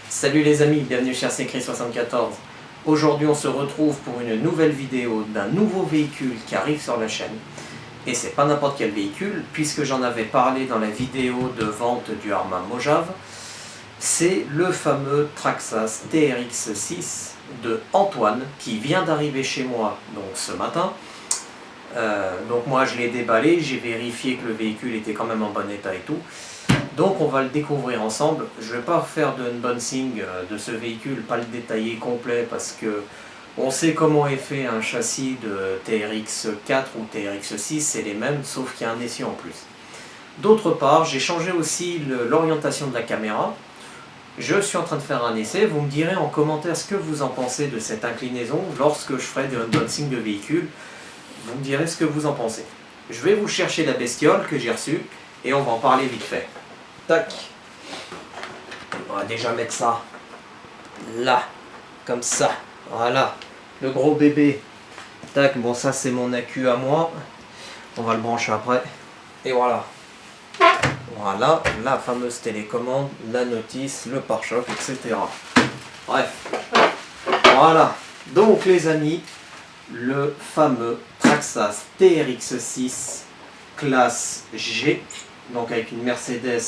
Salut les amis, bienvenue chez RCCry74. Aujourd'hui on se retrouve pour une nouvelle vidéo d'un nouveau véhicule qui arrive sur la chaîne. Et c'est pas n'importe quel véhicule, puisque j'en avais parlé dans la vidéo de vente du Harman Mojave. C'est le fameux Traxxas TRX6 de Antoine qui vient d'arriver chez moi donc ce matin. Donc moi je l'ai déballé, j'ai vérifié que le véhicule était quand même en bon état et tout. Donc on va le découvrir ensemble. Je ne vais pas faire de unboxing de ce véhicule, pas le détailler complet parce que on sait comment est fait un châssis de TRX4 ou TRX6, c'est les mêmes sauf qu'il y a un essieu en plus. D'autre part, j'ai changé aussi l'orientation de la caméra. Je suis en train de faire un essai, vous me direz en commentaire ce que vous en pensez de cette inclinaison lorsque je ferai des unboxings de véhicules. Vous me direz ce que vous en pensez. Je vais vous chercher la bestiole que j'ai reçue et on va en parler vite fait. Tac. On va déjà mettre ça là, comme ça. Voilà, le gros bébé. Tac, bon ça c'est mon accu à moi. On va le brancher après. Et voilà. Voilà, la fameuse télécommande, la notice, le pare-choc, etc. Bref. Voilà. Donc les amis, le fameux Traxxas TRX6 classe G, donc avec une Mercedes,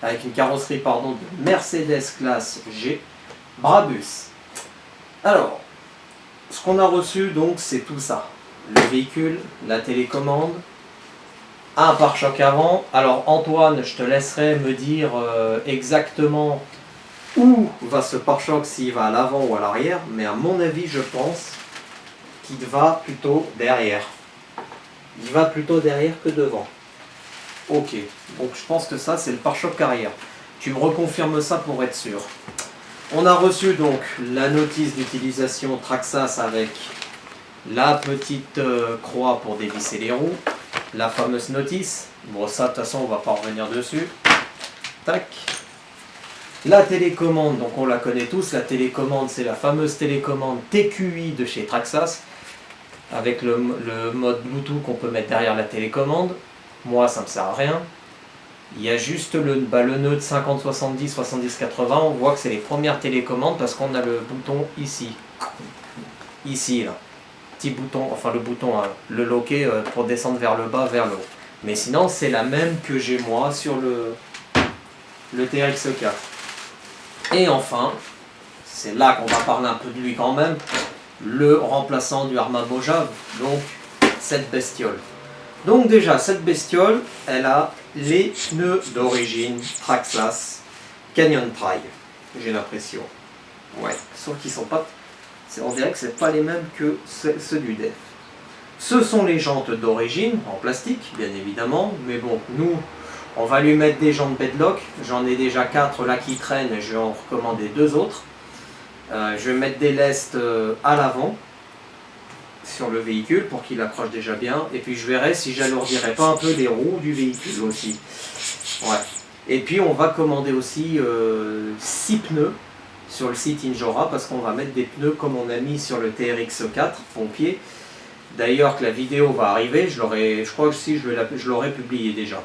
avec une carrosserie pardon de Mercedes classe G, Brabus. Alors, ce qu'on a reçu donc c'est tout ça, le véhicule, la télécommande, un pare-choc avant. Alors Antoine, je te laisserai me dire exactement où va ce pare-choc, s'il va à l'avant ou à l'arrière, mais à mon avis je pense qu'il va plutôt derrière. Il va plutôt derrière que devant. Ok, donc je pense que ça c'est le pare-choc arrière. Tu me reconfirmes ça pour être sûr. On a reçu donc la notice d'utilisation Traxxas avec la petite croix pour dévisser les roues. La fameuse notice. Bon ça de toute façon on va pas revenir dessus. Tac. La télécommande, donc on la connaît tous. La télécommande c'est la fameuse télécommande TQI de chez Traxxas. Avec le mode Bluetooth qu'on peut mettre derrière la télécommande. Moi ça me sert à rien. Il y a juste le nœud de 50-70, 70-80, on voit que c'est les premières télécommandes parce qu'on a le bouton ici. Ici là. Petit bouton, enfin le bouton, hein, le loquet pour descendre vers le bas, vers le haut. Mais sinon c'est la même que j'ai moi sur le TRX4. Et enfin, c'est là qu'on va parler un peu de lui quand même, le remplaçant du Harman Mojave, donc cette bestiole. Donc déjà, cette bestiole, elle a les pneus d'origine Traxxas Canyon Trail, j'ai l'impression. Ouais, sauf qu'ils sont pas... On dirait que c'est pas les mêmes que ceux du DEF. Ce sont les jantes d'origine, en plastique, bien évidemment, mais bon, nous, on va lui mettre des jantes Bedlock. J'en ai déjà 4 là qui traînent, et je vais en recommander 2 autres. Je vais mettre des lestes à l'avant, sur le véhicule pour qu'il accroche déjà bien, et puis je verrai si j'alourdirai pas un peu les roues du véhicule aussi. Ouais. Et puis on va commander aussi 6 pneus sur le site Injora parce qu'on va mettre des pneus comme on a mis sur le TRX4 pompier. D'ailleurs que la vidéo va arriver, je crois que si je l'aurais publié déjà.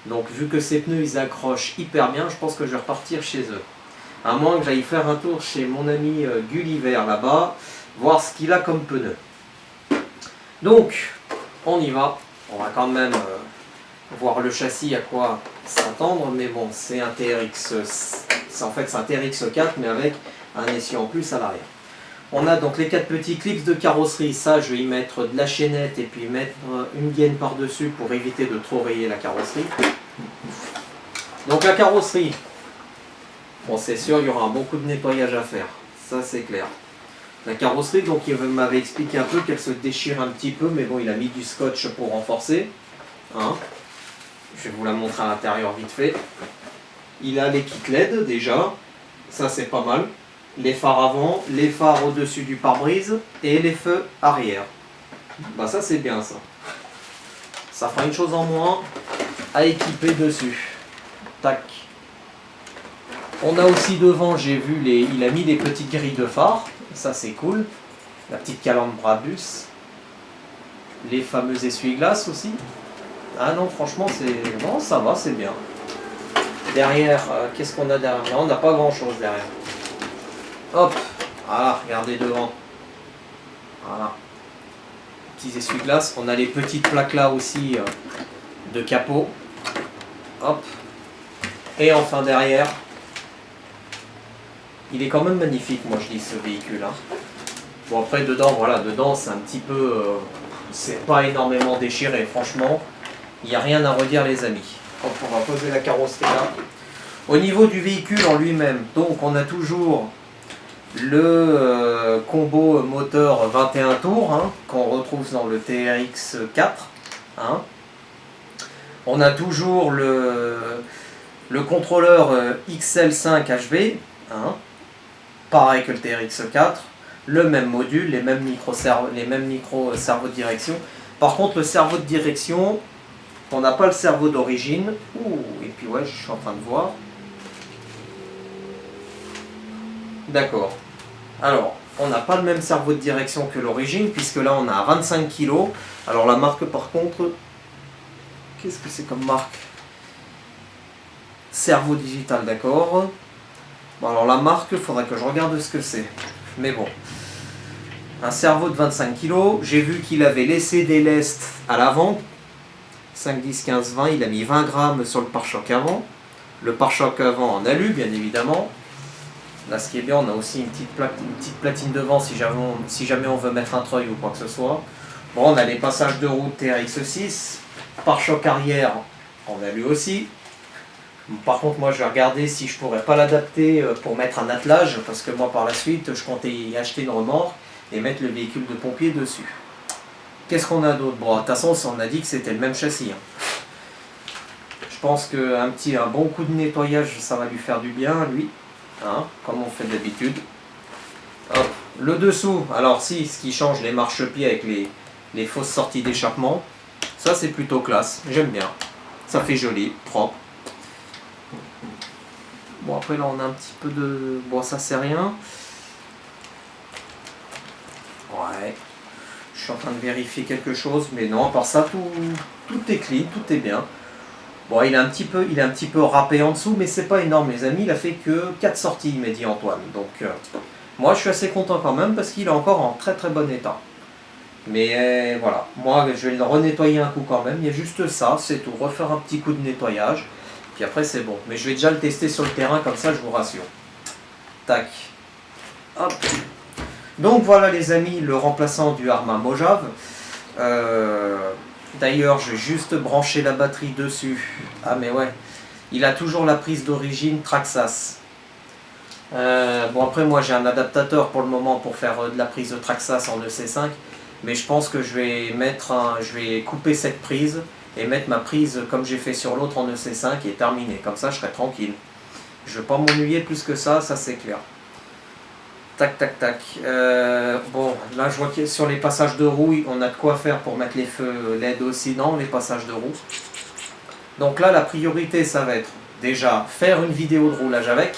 Donc vu que ces pneus ils accrochent hyper bien, je pense que je vais repartir chez eux. À moins que j'aille faire un tour chez mon ami Gulliver là-bas, voir ce qu'il a comme pneus. Donc, on y va. On va quand même voir le châssis, à quoi s'attendre. Mais bon, c'est un TRX. En fait, c'est un TRX4, mais avec un essieu en plus à l'arrière. On a donc les 4 petits clips de carrosserie. Ça, je vais y mettre de la chaînette et puis mettre une gaine par-dessus pour éviter de trop rayer la carrosserie. Donc, la carrosserie. Bon, c'est sûr, il y aura beaucoup de nettoyage à faire. Ça, c'est clair. La carrosserie, donc il m'avait expliqué un peu qu'elle se déchire un petit peu, mais bon, il a mis du scotch pour renforcer. Hein. Je vais vous la montrer à l'intérieur vite fait. Il a les kits LED déjà, ça c'est pas mal. Les phares avant, les phares au-dessus du pare-brise et les feux arrière. Bah ça c'est bien ça. Ça fera une chose en moins à équiper dessus. Tac. On a aussi devant, j'ai vu, il a mis des petites grilles de phare. Ça c'est cool. La petite calandre Brabus. Les fameux essuie-glaces aussi. Ah non, franchement, c'est bon, ça va, c'est bien. Derrière, qu'est-ce qu'on a derrière? Non, on n'a pas grand chose derrière. Hop, voilà, regardez devant. Voilà. Petits essuie-glaces. On a les petites plaques là aussi de capot. Hop. Et enfin derrière, il est quand même magnifique, moi je dis, ce véhicule. Hein. Bon après dedans, voilà, dedans c'est un petit peu, c'est pas énormément déchiré, franchement. Il n'y a rien à redire les amis. Hop, on va poser la carrosserie là. Au niveau du véhicule en lui-même, donc on a toujours le combo moteur 21 tours hein, qu'on retrouve dans le TRX 4. Hein. On a toujours le contrôleur XL5 HV, hein, pareil que le TRX 4, le même module, les mêmes micro cerveaux de direction. Par contre, le cerveau de direction, on n'a pas le cerveau d'origine. Et puis ouais, je suis en train de voir. D'accord. Alors, on n'a pas le même cerveau de direction que l'origine, puisque là on a 25 kg. Alors la marque par contre, qu'est-ce que c'est comme marque? Cerveau digital, d'accord. Bon alors la marque, il faudrait que je regarde ce que c'est. Mais bon. Un cerveau de 25 kg. J'ai vu qu'il avait laissé des lestes à l'avant. 5, 10, 15, 20. Il a mis 20 grammes sur le pare-choc avant. Le pare-choc avant en alu, bien évidemment. Là, ce qui est bien, on a aussi une petite platine devant si jamais on veut mettre un treuil ou quoi que ce soit. Bon, on a les passages de route TRX6. Pare-choc arrière, on a lui aussi. Par contre, moi, je vais regarder si je pourrais pas l'adapter pour mettre un attelage, parce que moi, par la suite, je comptais y acheter une remorque et mettre le véhicule de pompier dessus. Qu'est-ce qu'on a d'autre? Bon, de toute façon, on a dit que c'était le même châssis. Hein. Je pense qu'un bon coup de nettoyage, ça va lui faire du bien, lui. Hein, comme on fait d'habitude. Le dessous, alors si, ce qui change, les marchepieds avec les fausses sorties d'échappement. Ça, c'est plutôt classe. J'aime bien. Ça fait joli, propre. Bon, après, là, on a un petit peu de... Bon, ça, c'est rien. Ouais. Je suis en train de vérifier quelque chose, mais non, à part ça, tout est clean, tout est bien. Bon, il est un petit peu râpé en dessous, mais c'est pas énorme, les amis. Il a fait que 4 sorties, il m'a dit Antoine. Donc, moi, je suis assez content quand même, parce qu'il est encore en très très bon état. Mais voilà, moi, je vais le renettoyer un coup quand même. Il y a juste ça, c'est tout. Refaire un petit coup de nettoyage. Puis après, c'est bon. Mais je vais déjà le tester sur le terrain, comme ça, je vous rassure. Tac. Hop. Donc voilà, les amis, le remplaçant du Arrma Mojave. D'ailleurs, je vais juste brancher la batterie dessus. Ah mais ouais, il a toujours la prise d'origine Traxxas. Bon après moi j'ai un adaptateur pour le moment pour faire de la prise de Traxxas en EC5. Mais je pense que je vais couper cette prise et mettre ma prise comme j'ai fait sur l'autre en EC5 et terminer. Comme ça je serai tranquille. Je ne vais pas m'ennuyer plus que ça c'est clair. Tac, tac, tac. Bon, là je vois que sur les passages de roues, on a de quoi faire pour mettre les feux LED aussi dans les passages de roues. Donc là, la priorité, ça va être déjà faire une vidéo de roulage avec.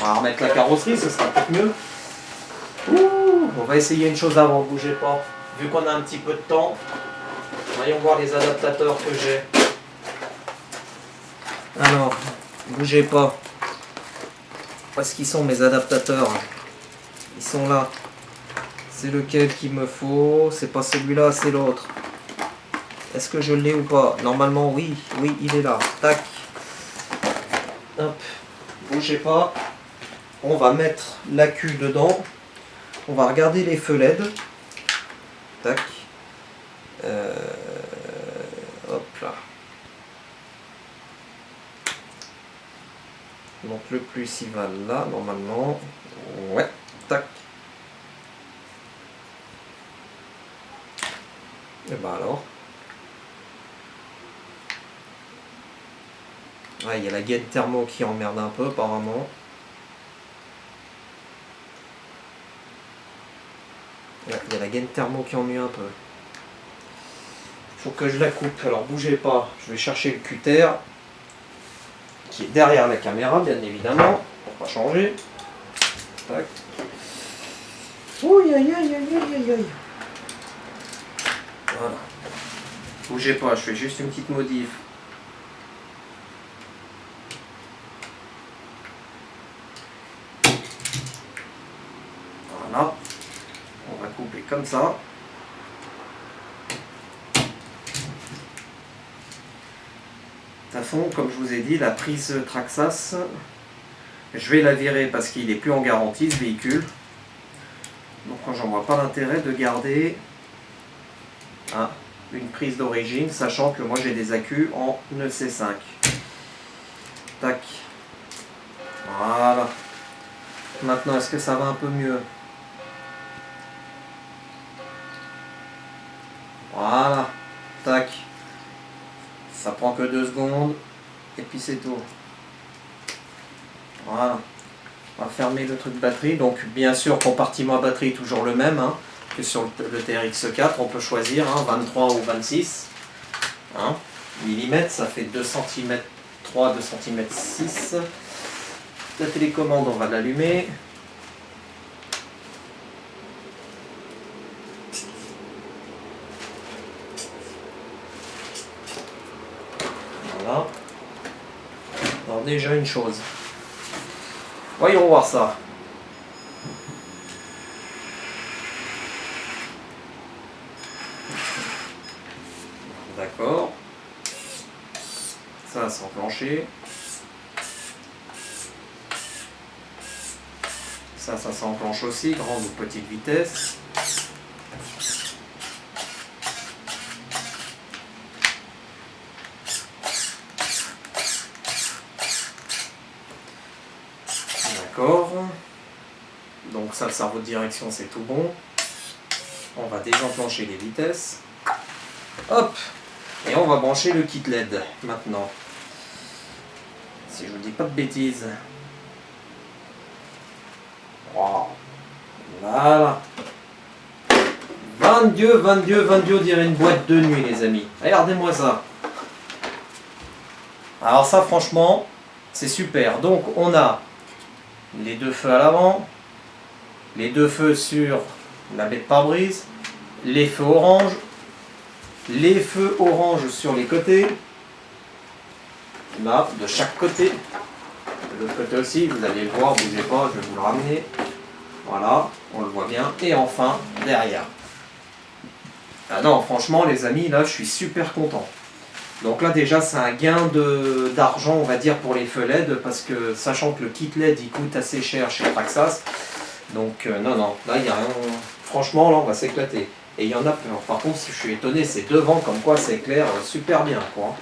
On va remettre la carrosserie, ce sera peut-être mieux. Ouh, on va essayer une chose avant, bougez pas. Vu qu'on a un petit peu de temps, voyons voir les adaptateurs que j'ai. Alors, bougez pas. Où est-ce qu'ils sont mes adaptateurs? Ils sont là. C'est lequel qu'il me faut? C'est pas celui-là, c'est l'autre. Est-ce que je l'ai ou pas? Normalement, oui. Oui, il est là. Tac. Hop. Bougez pas. On va mettre l'accu dedans. On va regarder les feux LED. Tac. Hop là. Donc le plus il va là, normalement. Ouais. Tac. Et bah alors. Ah, il y a la gaine thermo qui emmerde un peu apparemment. Ouais, il y a la gaine thermo qui ennuie un peu. Faut que je la coupe. Alors bougez pas. Je vais chercher le cutter qui est derrière la caméra, bien évidemment. Pour pas changer. Tac. Ouh, aïe, aïe, aïe, aïe, aïe, aïe. Voilà. Bougez pas, je fais juste une petite modif. Voilà. On va couper comme ça. De toute façon, comme je vous ai dit, la prise Traxxas, je vais la virer parce qu'il n'est plus en garantie ce véhicule. Donc j'en vois pas l'intérêt de garder une prise d'origine, sachant que moi j'ai des accus en EC5. Tac. Voilà. Maintenant, est-ce que ça va un peu mieux? Voilà. Tac. Ça prend que 2 secondes. Et puis c'est tout. Voilà. On va fermer le truc batterie. Donc bien sûr, compartiment à batterie toujours le même que sur le TRX4. On peut choisir 23 ou 26 millimètres. Ça fait 2 cm 3, 2 cm 6. La télécommande, on va l'allumer. Voilà. Alors déjà une chose. Voyons voir ça. D'accord. Ça s'est enclenché. Ça s'enclenche aussi, grande ou petite vitesse. D'accord. Donc ça, le cerveau de direction, c'est tout bon. On va désenclencher les vitesses. Hop. Et on va brancher le kit LED maintenant. Si je ne dis pas de bêtises. Wow. Voilà. 22, on dirait une boîte de nuit, les amis. Regardez-moi ça. Alors ça, franchement, c'est super. Donc on a les 2 feux à l'avant, les 2 feux sur la baie de pare-brise, les feux orange sur les côtés, là, de chaque côté, de l'autre côté aussi, vous allez le voir, bougez pas, je vais vous le ramener, voilà, on le voit bien, et enfin, derrière. Ah non, franchement les amis, là je suis super content. Donc là déjà c'est un gain d'argent, on va dire, pour les feux LED, parce que sachant que le kit LED il coûte assez cher chez Traxxas, donc non, là il y a rien, franchement là on va s'éclater. Et il y en a peur. Par contre, si je suis étonné, c'est devant, comme quoi ça éclaire super bien, quoi.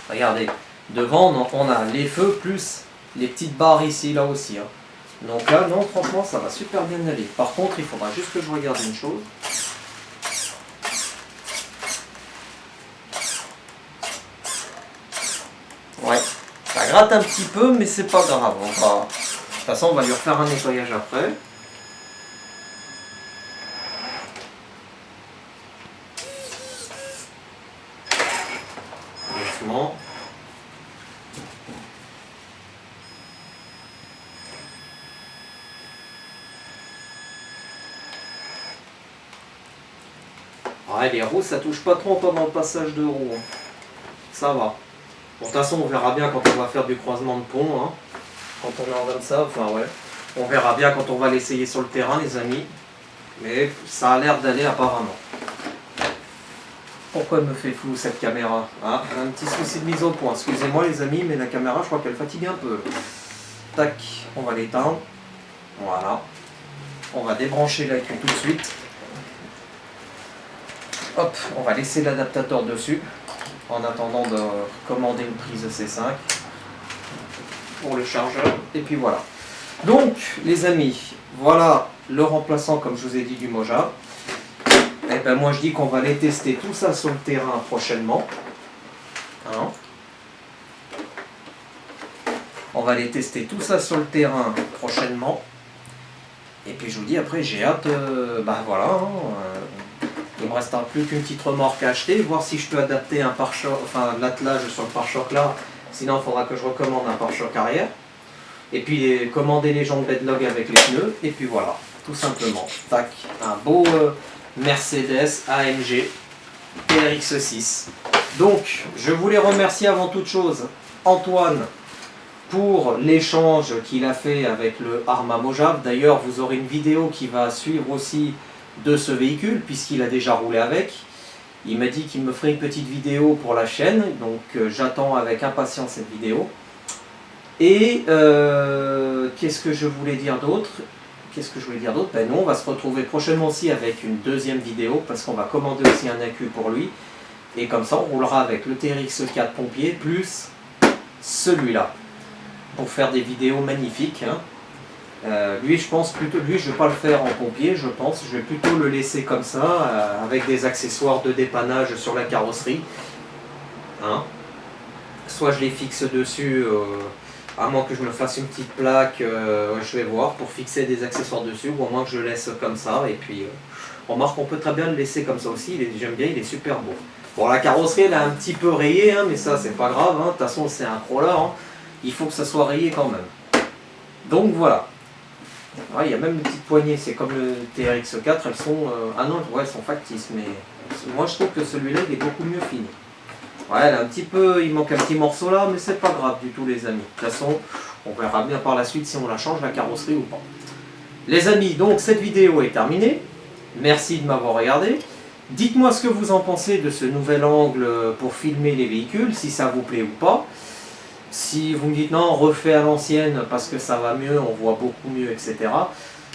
Regardez, devant on a les feux plus les petites barres ici, là aussi. Donc là, non, franchement, ça va super bien aller. Par contre, il faudra juste que je regarde une chose. Ouais, ça gratte un petit peu, mais c'est pas grave. De toute façon, on va lui refaire un nettoyage après. Doucement. Ouais, les roues, ça touche pas trop pendant le passage de roues. Ça va. Bon, de toute façon, on verra bien quand on va faire du croisement de pont. Quand on est en comme ça, enfin ouais. On verra bien quand on va l'essayer sur le terrain, les amis. Mais ça a l'air d'aller apparemment. Pourquoi elle me fait flou cette caméra? Un petit souci de mise au point. Excusez-moi les amis, mais la caméra, je crois qu'elle fatigue un peu. Tac, on va l'éteindre. Voilà. On va débrancher l'accu tout de suite. Hop, on va laisser l'adaptateur dessus en attendant de commander une prise C5 pour le chargeur. Et puis voilà. Donc, les amis, voilà le remplaçant, comme je vous ai dit, du Moja. Et ben moi je dis qu'on va aller tester tout ça sur le terrain prochainement. On va aller tester tout ça sur le terrain prochainement. Et puis je vous dis après, j'ai hâte, voilà. Il me restera plus qu'une petite remorque à acheter, voir si je peux adapter un pare-choc, enfin l'attelage sur le pare-choc là. Sinon il faudra que je recommande un pare-choc arrière. Et puis commander les jantes bedlog avec les pneus. Et puis voilà, tout simplement. Tac, un beau Mercedes AMG TRX6. Donc, je voulais remercier avant toute chose Antoine pour l'échange qu'il a fait avec le Arrma Mojave. D'ailleurs, vous aurez une vidéo qui va suivre aussi de ce véhicule, puisqu'il a déjà roulé avec. Il m'a dit qu'il me ferait une petite vidéo pour la chaîne, donc j'attends avec impatience cette vidéo. Et qu'est-ce que je voulais dire d'autre? Ben non, on va se retrouver prochainement aussi avec une deuxième vidéo, parce qu'on va commander aussi un accu pour lui. Et comme ça, on roulera avec le TRX4 pompier, plus celui-là, pour faire des vidéos magnifiques. Hein. Lui, je pense plutôt, lui, je ne vais pas le faire en pompier, je pense. Je vais plutôt le laisser comme ça, avec des accessoires de dépannage sur la carrosserie. Hein. Soit je les fixe dessus, à moins que je me fasse une petite plaque, je vais voir, pour fixer des accessoires dessus, ou à moins que je le laisse comme ça. Et puis, remarque, on peut très bien le laisser comme ça aussi. J'aime bien, il est super beau. Bon, la carrosserie, elle est un petit peu rayée, hein, mais ça, c'est pas grave. Hein. De toute façon, c'est un crawler. Hein. Il faut que ça soit rayé quand même. Donc, voilà. Ouais, il y a même une petite poignée, c'est comme le TRX4, elles sont... ah non, ouais, elles sont factices, mais moi je trouve que celui-là, il est beaucoup mieux fini. Ouais, elle a un petit peu, il manque un petit morceau là, mais c'est pas grave du tout les amis. De toute façon, on verra bien par la suite si on la change, la carrosserie ou pas. Les amis, donc cette vidéo est terminée. Merci de m'avoir regardé. Dites-moi ce que vous en pensez de ce nouvel angle pour filmer les véhicules, si ça vous plaît ou pas. Si vous me dites non, refait à l'ancienne parce que ça va mieux, on voit beaucoup mieux, etc.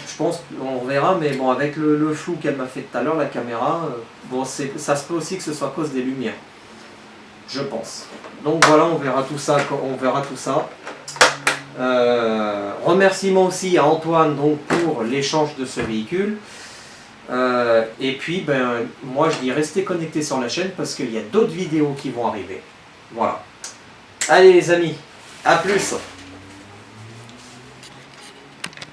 Je pense qu'on verra, mais bon, avec le flou qu'elle m'a fait tout à l'heure, la caméra, bon, ça se peut aussi que ce soit à cause des lumières. Je pense. Donc voilà, on verra tout ça. Remerciements aussi à Antoine donc, pour l'échange de ce véhicule. Et puis, ben, moi je dis restez connectés sur la chaîne parce qu'il y a d'autres vidéos qui vont arriver. Voilà. Allez les amis, à plus!